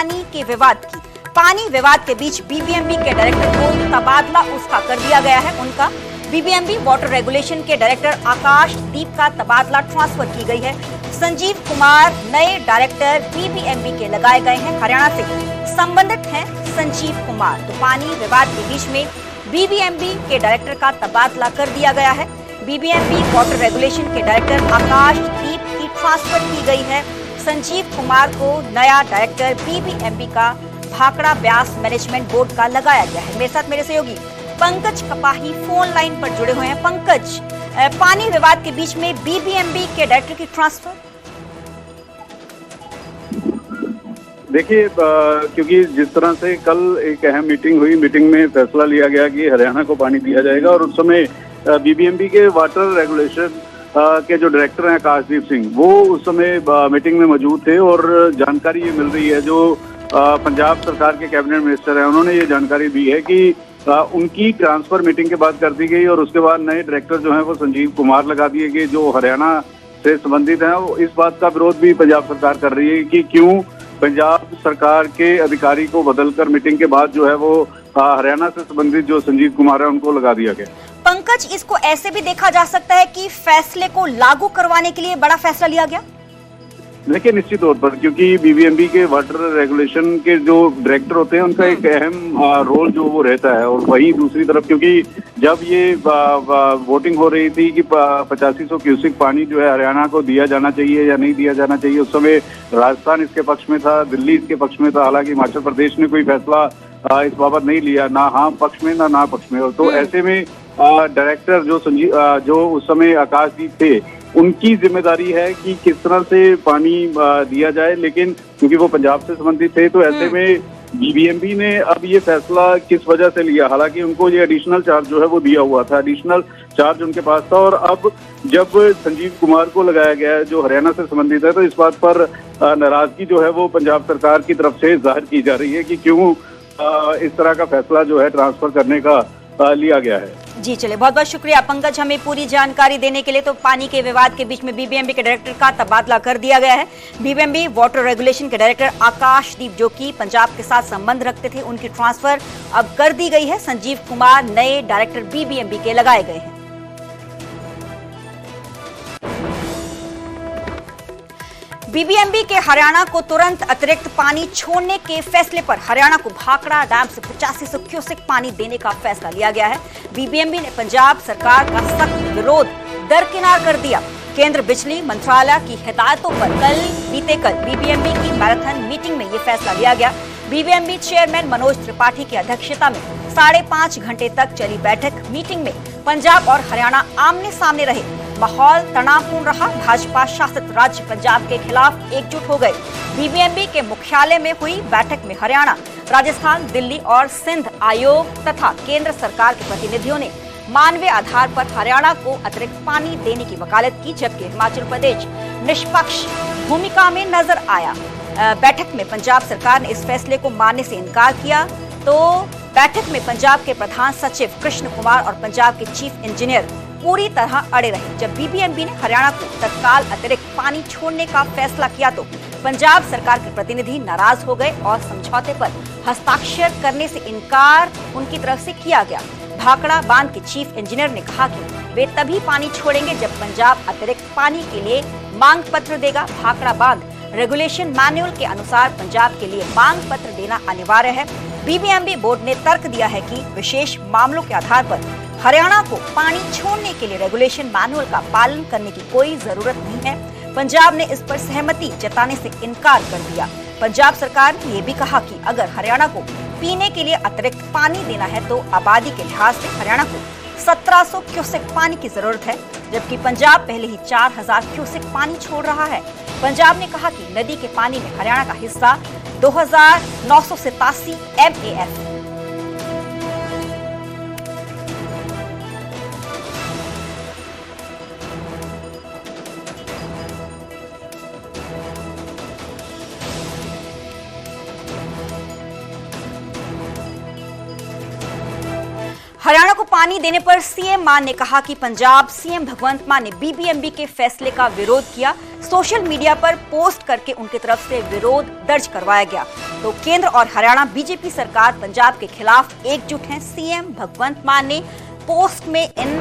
पानी के विवाद की। पानी विवाद के बीच बीबीएमबी के डायरेक्टर को तबादला उसका कर दिया गया है। उनका बीबीएमबी वाटर रेगुलेशन के डायरेक्टर आकाशदीप का तबादला ट्रांसफर की गई है। संजीव कुमार नए डायरेक्टर बीबीएमबी के लगाए गए हैं। हरियाणा से संबंधित हैं संजीव कुमार। तो पानी विवाद के बीच में बीबीएमबी के डायरेक्टर का तबादला कर दिया गया है। बीबीएमबी वाटर रेगुलेशन के डायरेक्टर आकाशदीप की ट्रांसफर की गई है। संजीव कुमार को नया डायरेक्टर बीबीएमबी का भाखड़ा ब्यास मैनेजमेंट बोर्ड का लगाया गया है। मेरे साथ मेरे सहयोगी पंकज कपाही फोन लाइन पर जुड़े हुए हैं। पंकज, पानी विवाद के बीच में बीबीएमबी के डायरेक्टर की ट्रांसफर। देखिए, क्योंकि जिस तरह से कल एक अहम मीटिंग हुई, मीटिंग में फैसला लिया गया कि हरियाणा को पानी दिया जाएगा और उस समय बीबीएमबी के वाटर रेगुलेशन के जो डायरेक्टर हैं आकाशदीप सिंह, वो उस समय मीटिंग में मौजूद थे और जानकारी ये मिल रही है, जो पंजाब सरकार के कैबिनेट मिनिस्टर हैं उन्होंने ये जानकारी दी है कि उनकी ट्रांसफर मीटिंग के बाद कर दी गई और उसके बाद नए डायरेक्टर जो हैं वो संजीव कुमार लगा दिए गए जो हरियाणा से संबंधित हैं। इस बात का विरोध भी पंजाब सरकार कर रही है कि क्यों पंजाब सरकार के अधिकारी को बदलकर मीटिंग के बाद जो है वो हरियाणा से संबंधित जो संजीव कुमार है उनको लगा दिया गया। पंकज, इसको ऐसे भी देखा जा सकता है कि फैसले को लागू करवाने के लिए बड़ा फैसला लिया गया। देखिए, निश्चित तौर पर क्योंकि बीबीएमबी के वाटर रेगुलेशन के जो डायरेक्टर होते हैं उनका एक अहम रोल जो वो रहता है, और वहीं दूसरी तरफ क्योंकि जब ये वोटिंग हो रही थी कि 8500 क्यूसेक पानी जो है हरियाणा को दिया जाना चाहिए या नहीं दिया जाना चाहिए, उस समय राजस्थान इसके पक्ष में था, दिल्ली इसके पक्ष में था। हालांकि हिमाचल प्रदेश ने कोई फैसला इस बाबत नहीं लिया, ना हाँ पक्ष में ना पक्ष में। तो ऐसे में डायरेक्टर जो उस समय आकाशदीप थे, उनकी जिम्मेदारी है कि किस तरह से पानी दिया जाए, लेकिन क्योंकि वो पंजाब से संबंधित थे तो ऐसे में बीबीएमबी ने अब ये फैसला किस वजह से लिया। हालांकि उनको ये एडिशनल चार्ज जो है वो दिया हुआ था, एडिशनल चार्ज उनके पास था, और अब जब संजीव कुमार को लगाया गया है जो हरियाणा से संबंधित है, तो इस बात पर नाराजगी जो है वो पंजाब सरकार की तरफ से जाहिर की जा रही है कि क्यों इस तरह का फैसला जो है ट्रांसफर करने का लिया गया है। जी चलिए, बहुत बहुत शुक्रिया पंकज हमें पूरी जानकारी देने के लिए। तो पानी के विवाद के बीच में बीबीएमबी के डायरेक्टर का तबादला कर दिया गया है। बीबीएमबी वाटर रेगुलेशन के डायरेक्टर आकाशदीप, जो कि पंजाब के साथ संबंध रखते थे, उनकी ट्रांसफर अब कर दी गई है। संजीव कुमार नए डायरेक्टर बीबीएमबी के लगाए गए हैं। बीबीएमबी के हरियाणा को तुरंत अतिरिक्त पानी छोड़ने के फैसले पर हरियाणा को भाखड़ा डैम से 8500 क्यूसेक पानी देने का फैसला लिया गया है। बीबीएमबी ने पंजाब सरकार का सख्त विरोध दरकिनार कर दिया। केंद्र बिजली मंत्रालय की हिदायतों पर बीते कल बीबीएमबी की मैराथन मीटिंग में ये फैसला लिया गया। बीबीएमबी चेयरमैन मनोज त्रिपाठी की अध्यक्षता में 5.5 घंटे तक चली बैठक मीटिंग में पंजाब और हरियाणा आमने सामने रहे। माहौल तनावपूर्ण रहा। भाजपा शासित राज्य पंजाब के खिलाफ एकजुट हो गए। बीबीएमबी के मुख्यालय में हुई बैठक में हरियाणा, राजस्थान, दिल्ली और सिंध आयोग तथा केंद्र सरकार के प्रतिनिधियों ने मानवीय आधार पर हरियाणा को अतिरिक्त पानी देने की वकालत की, जबकि हिमाचल प्रदेश निष्पक्ष भूमिका में नजर आया। बैठक में पंजाब सरकार ने इस फैसले को मानने से इनकार किया। तो बैठक में पंजाब के प्रधान सचिव कृष्ण कुमार और पंजाब के चीफ इंजीनियर पूरी तरह अड़े रहे। जब बीबीएमबी ने हरियाणा को तत्काल अतिरिक्त पानी छोड़ने का फैसला किया तो पंजाब सरकार के प्रतिनिधि नाराज हो गए और समझौते पर हस्ताक्षर करने से इनकार उनकी तरफ से किया गया। भाखड़ा बांध के चीफ इंजीनियर ने कहा कि वे तभी पानी छोड़ेंगे जब पंजाब अतिरिक्त पानी के लिए मांग पत्र देगा। भाखड़ा बांध रेगुलेशन मैनुअल के अनुसार पंजाब के लिए मांग पत्र देना अनिवार्य है। बीबीएमबी बोर्ड ने तर्क दिया है कि विशेष मामलों के आधार पर हरियाणा को पानी छोड़ने के लिए रेगुलेशन मैनुअल का पालन करने की कोई जरूरत नहीं है। पंजाब ने इस पर सहमति जताने से इनकार कर दिया। पंजाब सरकार ने यह भी कहा कि अगर हरियाणा को पीने के लिए अतिरिक्त पानी देना है तो आबादी के लिहाज से हरियाणा को 1700 क्यूसेक पानी की जरूरत है, जबकि पंजाब पहले ही 4000 क्यूसेक पानी छोड़ रहा है। पंजाब ने कहा कि नदी के पानी में हरियाणा का हिस्सा 2987 MAF। हरियाणा को पानी देने पर सीएम मान ने कहा कि पंजाब सीएम भगवंत मान ने बीबीएमबी के फैसले का विरोध किया। सोशल मीडिया पर पोस्ट करके उनकी तरफ से विरोध दर्ज करवाया गया। तो केंद्र और हरियाणा बीजेपी सरकार पंजाब के खिलाफ एकजुट है। सीएम भगवंत मान ने पोस्ट में इन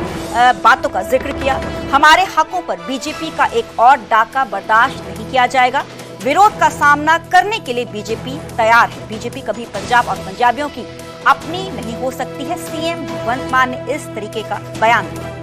बातों का जिक्र किया। हमारे हकों पर बीजेपी का एक और डाका बर्दाश्त नहीं किया जाएगा। विरोध का सामना करने के लिए बीजेपी तैयार है। बीजेपी कभी पंजाब और पंजाबियों की अपनी नहीं हो सकती है। सीएम भगवंत मान ने इस तरीके का बयान दिया।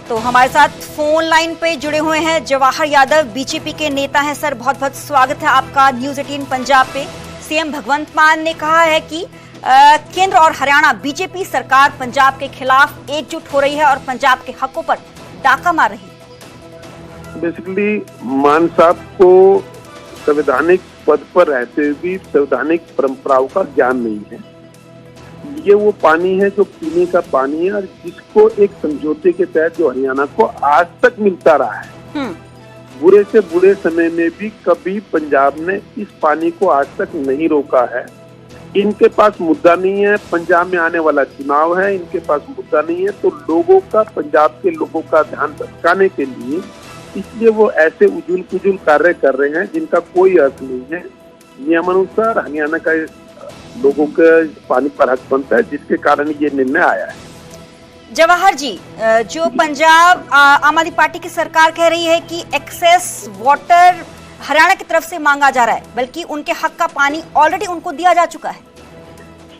तो हमारे साथ फोन लाइन पे जुड़े हुए हैं जवाहर यादव, बीजेपी के नेता हैं। सर, बहुत बहुत स्वागत है आपका न्यूज 18 पंजाब पे। सीएम भगवंत मान ने कहा है कि केंद्र और हरियाणा बीजेपी सरकार पंजाब के खिलाफ एकजुट हो रही है और पंजाब के हकों पर डाका मार रही है। बेसिकली मान साहब को संवैधानिक पद पर रहते हुए भी संवैधानिक परंपराओं का ज्ञान नहीं है। ये वो पानी है जो पीने का पानी है और जिसको एक समझौते के तहत जो हरियाणा को आज तक मिलता रहा है। बुरे से बुरे समय में भी कभी पंजाब ने इस पानी को आज तक नहीं रोका है। इनके पास मुद्दा नहीं है, पंजाब में आने वाला चुनाव है, इनके पास मुद्दा नहीं है, तो लोगों का, पंजाब के लोगों का ध्यान भटकाने के लिए इसलिए वो ऐसे उजुल पुजुल कार्य कर रहे हैं जिनका कोई अर्थ नहीं है। नियमानुसार हरियाणा का लोगों के पानी पर हक बनता है, जिसके कारण ये निर्णय आया है। जवाहर जी, जो पंजाब आम आदमी पार्टी की सरकार कह रही है कि एक्सेस वाटर हरियाणा की तरफ से मांगा जा रहा है, बल्कि उनके हक का पानी ऑलरेडी उनको दिया जा चुका है।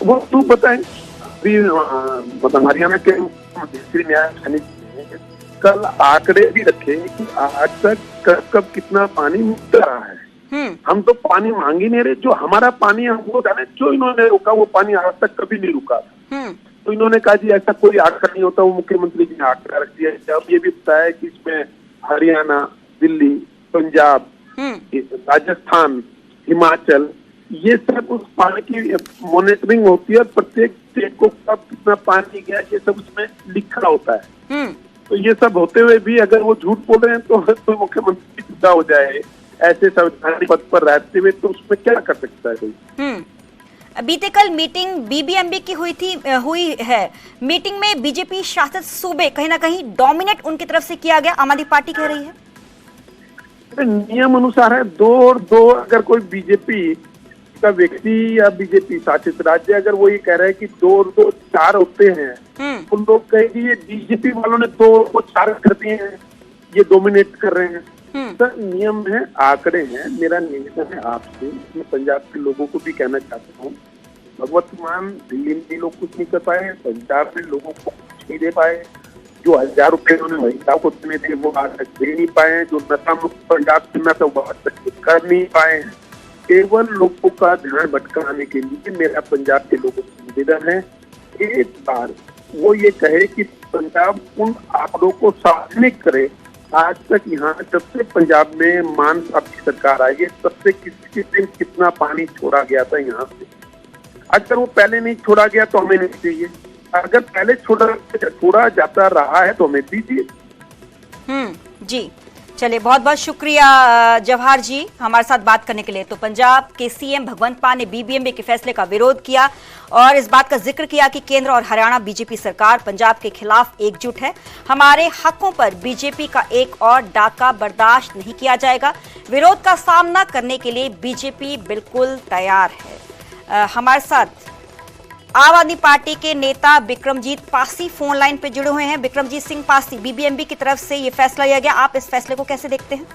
वो तू बताएं, मतलब हरियाणा के मुख्यमंत्री न्याय कल आंकड़े भी रखे कि आज तक कब कब कितना पानी मिल रहा है। हम तो पानी मांग ही नहीं रहे, जो हमारा पानी है वो जाने, जो इन्होंने रोका वो पानी आज तक कभी नहीं रुका। तो इन्होंने कहा जी ऐसा कोई आंकड़ा नहीं होता, वो मुख्यमंत्री जी ने आंकड़ा रख दिया। अब ये भी बताया कि इसमें हरियाणा, दिल्ली, पंजाब, राजस्थान, हिमाचल, ये सब उस पानी की मॉनिटरिंग होती है और प्रत्येक स्टेट को कब कितना पानी गया ये सब उसमें लिखा होता है। तो ये सब होते हुए भी अगर वो झूठ बोल रहे हैं तो मुख्यमंत्री जुदा हो जाए ऐसे संवैधानिक पद पर रहते हुए, तो उसमें क्या कर सकता है कोई। बीते कल मीटिंग बीबीएमबी की हुई है। मीटिंग में बीजेपी शासित सूबे कहीं ना कहीं डोमिनेट उनकी तरफ से किया गया, आम आदमी पार्टी कह रही है। नियम अनुसार है 2 और 2। अगर कोई बीजेपी का व्यक्ति या बीजेपी शासित राज्य अगर वो ये कह रहा है कि 2 और 2 4 होते हैं, तो लोग कहेंगे ये बीजेपी वालों ने 2 को 4 कर दिए हैं, ये डोमिनेट कर रहे हैं। सर, नियम है, आंकड़े हैं। मेरा निवेदन है आपसे, मैं पंजाब के लोगों को भी कहना चाहता हूँ, भगवंत मान दिल्ली में भी लोग कुछ नहीं कर पाए, पंजाब में लोगों को कुछ नहीं दे पाए। जो 1000 रुपए उन्होंने महिलाओं को देने थे वो आज तक दे नहीं पाए। जो नशा मुक्त पंजाब चुना था वो आज तक कर नहीं पाए। केवल लोगों का ध्यान भटकाने के लिए मेरा पंजाब के लोगों से निवेदन है, एक बार वो ये कहे कि पंजाब उन आंकड़ों को सार्वजनिक करे। आज तक यहाँ जब से पंजाब में मान साहब की सरकार आई है तब से किसी दिन कितना पानी छोड़ा गया था यहाँ से। अगर वो पहले नहीं छोड़ा गया तो हमें नहीं चाहिए, अगर पहले छोड़ा जाता रहा है तो हमें दीजिए। जी, चलिए, बहुत बहुत शुक्रिया जवाहर जी हमारे साथ बात करने के लिए। तो पंजाब के सीएम भगवंत मान ने बीबीएमबी के फैसले का विरोध किया और इस बात का जिक्र किया कि केंद्र और हरियाणा बीजेपी सरकार पंजाब के खिलाफ एकजुट है। हमारे हकों पर बीजेपी का एक और डाका बर्दाश्त नहीं किया जाएगा। विरोध का सामना करने के लिए बीजेपी बिल्कुल तैयार है। हमारे साथ आम आदमी पार्टी के नेता बिक्रमजीत पासी फोन लाइन पे जुड़े हुए हैं। बिक्रमजीत सिंह पासी, बीबीएमबी की तरफ से ये फैसला लिया गया, आप इस फैसले को कैसे देखते हैं?